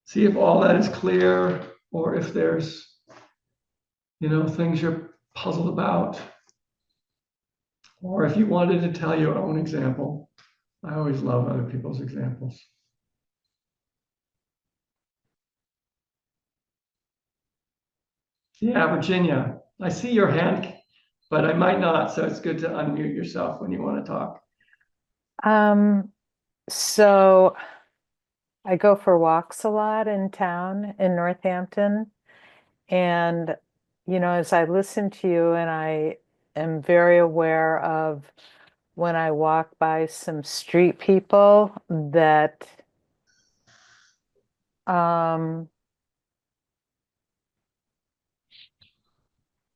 see if all that is clear, or if there's, things you're puzzled about, or if you wanted to tell your own example. I always love other people's examples. Yeah, Virginia, I see your hand, but I might not, so it's good to unmute yourself when you want to talk. So I go for walks a lot in town in Northampton. And, as I listen to you, and I am very aware of when I walk by some street people that I'm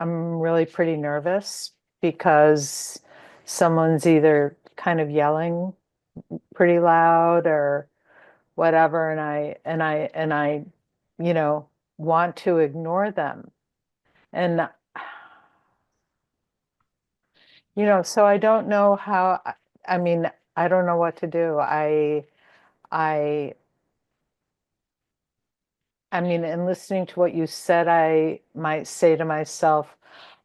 really pretty nervous because someone's either kind of yelling pretty loud or whatever, and I want to ignore them. And so I don't know how, I mean, I don't know what to do. I I mean, in listening to what you said, I might say to myself,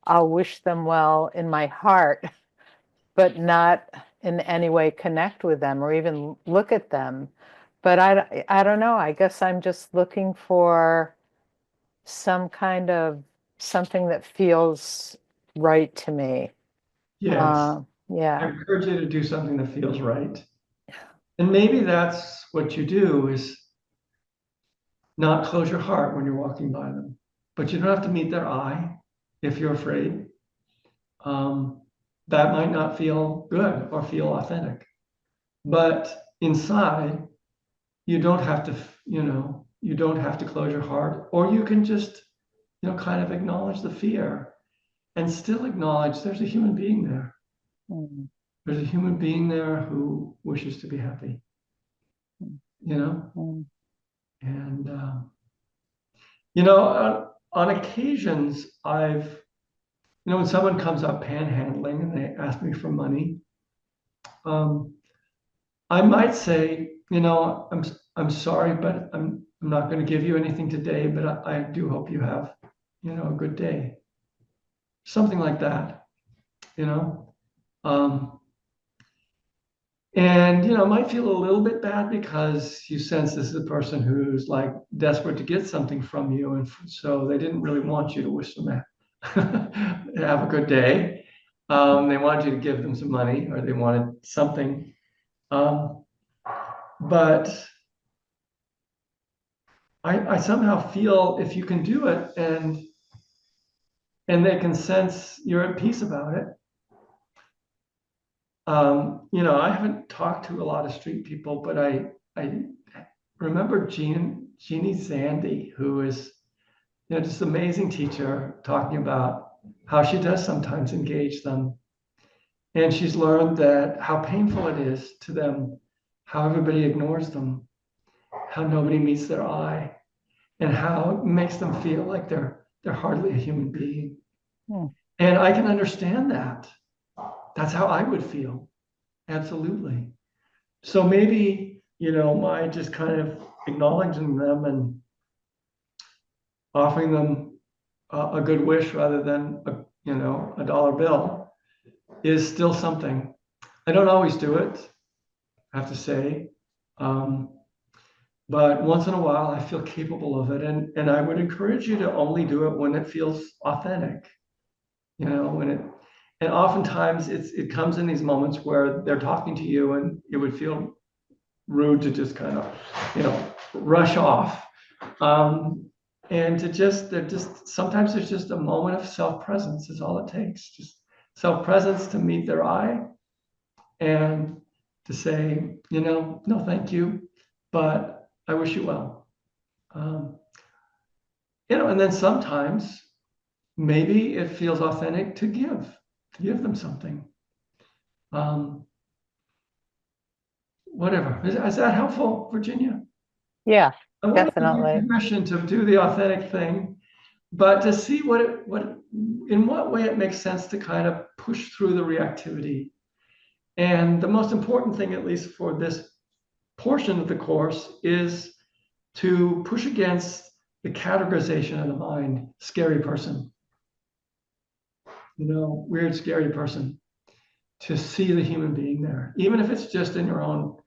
I'll wish them well in my heart, but not in any way connect with them or even look at them. But I don't know. I guess I'm just looking for some kind of something that feels right to me. Yes, I Yeah. encourage you to do something that feels right. And maybe that's what you do, is not close your heart when you're walking by them. But you don't have to meet their eye if you're afraid. That might not feel good or feel authentic. But inside, you don't have to, you don't have to close your heart, or you can just, kind of acknowledge the fear and still acknowledge there's a human being there. Mm. There's a human being there who wishes to be happy, Mm. and, on occasions, when someone comes up panhandling and they ask me for money, I might say, I'm sorry, but I'm not going to give you anything today, but I do hope you have, a good day. Something like that, you know. Um, and might feel a little bit bad because you sense this is a person who's like desperate to get something from you, and so they didn't really want you to wish them have a good day. They wanted you to give them some money, or they wanted something. But I somehow feel if you can do it, and they can sense you're at peace about it. I haven't talked to a lot of street people, but I remember Jeannie Zandy, who is, just an amazing teacher, talking about how she does sometimes engage them. And she's learned that how painful it is to them, how everybody ignores them, how nobody meets their eye, and how it makes them feel like they're hardly a human being. Mm. And I can understand that. That's how I would feel. Absolutely. So maybe, my just kind of acknowledging them and offering them a good wish rather than a dollar bill is still something. I don't always do it, I have to say. But once in a while I feel capable of it. And I would encourage you to only do it when it feels authentic, and oftentimes it comes in these moments where they're talking to you and it would feel rude to just kind of, rush off. And sometimes there's just a moment of self-presence is all it takes. Just self-presence to meet their eye and to say, no, thank you, but I wish you well. And then sometimes maybe it feels authentic to give them something. Whatever. Is that helpful, Virginia? Yeah, I want to give you definitely. permission to do the authentic thing, but to see in what way it makes sense to kind of push through the reactivity. And the most important thing, at least for this portion of the course, is to push against the categorization of the mind, scary person, weird, scary person, to see the human being there, even if it's just in your own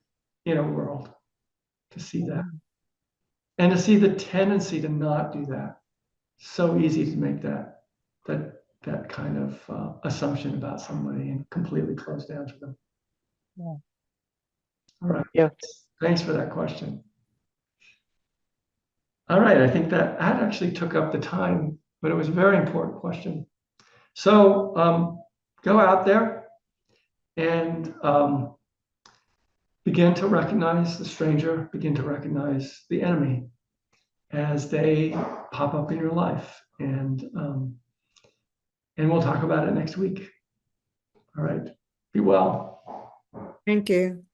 inner world, to see that. And to see the tendency to not do that. So easy to make that kind of assumption about somebody and completely close down to them. Yeah. All right. Yeah. Thanks for that question. All right. I think that actually took up the time, but it was a very important question. So go out there and begin to recognize the stranger, begin to recognize the enemy as they pop up in your life. And we'll talk about it next week. All right. Be well. Thank you.